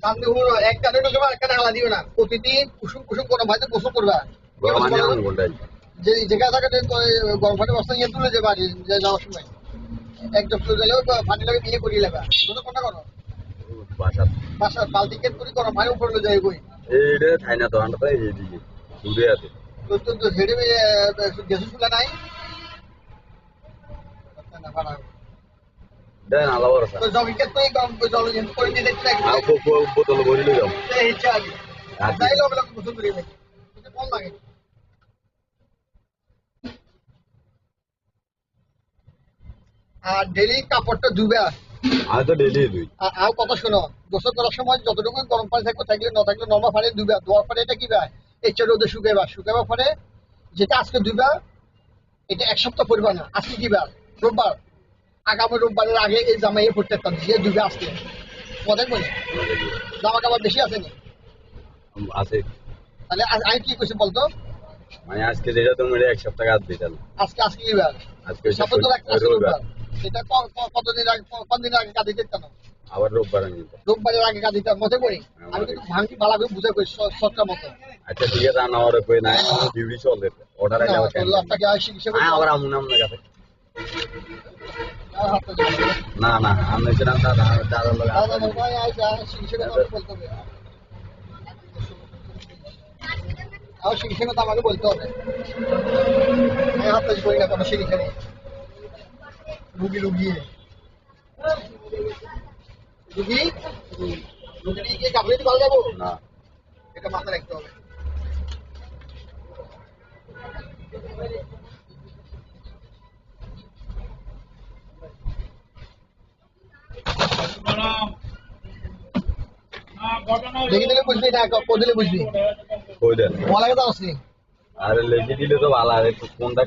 সামনে হলো এক কানে ঢুকে বা এক কানে হালা দিও না প্রতিদিন কুসুম কুসুম গরম ভাইতে গোসল করবা যে জায়গা থাকাতে গরম পানি বস্তা নিয়ে তুলে যাবা যাওয়ার সময় একটা ফুল গেলেও পানি লাগে বিয়ে করিয়ে লাগা তোমরা কোনটা করো বাসার বালতি কেট করে গরম পানি উপরে যায় কই এইটা খাই না তো আমরা তো এইদিকে দূরে আছে তো হেডে গেছে ফুলা নাই দেন আলো বড় তো জল কেট করে গরম জল ইন করে দিয়ে দেখতে আর বোতল ভরি লই যাও এই ইচ্ছা আগে তাই লোক লোক গোসল করিয়ে ভাই এটা কোন লাগে আর ডেলি কাপড়টা ধুবে আমি তো ডেলি ধুই আর কথা শোনো গোসল করার সময় যতটুকু গরম পানি থাকবে থাকলে না থাকলে নর্মাল পানি ধুবে ধোয়ার পরে এটা কি ভাই এটা রোদে শুকাইবার পরে যেটা আজকে ধুবে এটা এক সপ্তাহ পরিবার না আজকে কি বার রোববার আগামী রোববারের আগে এই জামাইয়ে পড়তে পারতাম যে ধুবে আজকে মনে বলে জামা কাপড় বেশি আছে না আছে তাহলে আমি কি করছি বলতো মানে আজকে যেটা তুমি এক সপ্তাহ আগে দিতে আজকে কি বার আজকে সপ্তাহ তো রোববার এটা কতদিন আগে কতদিন আগে কাজে দিতাম আবার রোববার আমি রোববারের আগে কাজ দিতাম মতে করি আমি কিন্তু ভাঙি ভালো করে বুঝে করি সবটা মতো আচ্ছা ঠিক আছে না ওরে কই না ডিউটি চলবে অর্ডার আইলে আপনাকে আবার আমু নাম না কাছে না না আমি ছিলাম দাদা শিখে তো আমাকে বলতে হবে আমি হাত টাচ করি না কোনো শিখে নেই রুগী রুগী কি কাপড়ে ভালো যাবো না এটা মাথায় রাখতে হবে দেখে দিলে বুঝবি না দিলে বুঝবি বলা কথা আছে আরে লেগে দিলে তো ভালো আর একটু কোনটা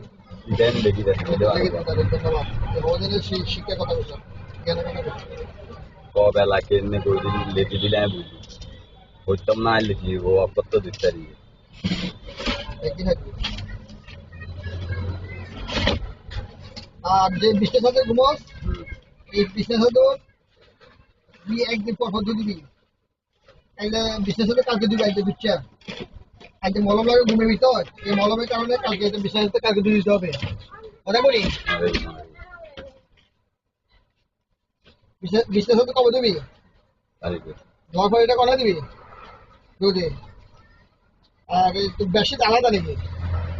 দেন দেখি দেন শিক্ষা কথা বলছো জ্ঞান কথা বলছো কবেলা কেনে করে দিন লেগে দিলে আমি বুঝি বুঝতাম না লিখি ও আপত্ত দিতে পারি আর যে বিষ্ণু সাথে ঘুমোস এই বিষ্ণু সাথে একদিন পর পর দিবি একটা বিষ্ণু সাথে কালকে দিবি একদিন বুঝছে একদিন মলম লাগে ঘুমের ভিতর এই মলমের কারণে কালকে বিষ্ণু সাথে কালকে দিয়ে দিতে হবে ওটা বলি বিষ্ণু সাথে কবে দিবি ধোয়ার পর এটা কটা দিবি দুধে আর বেশি আলাদা নেবে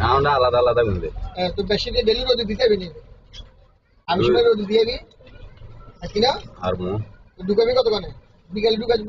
না আলাদা আলাদা গুনবে তো বেশি ডেলি রোদে দিতে হবে নি আমি সময় রোদে দিয়ে দিই কিনা আর ঢুকাবি কতক্ষণে বিকালে ঢুকাবি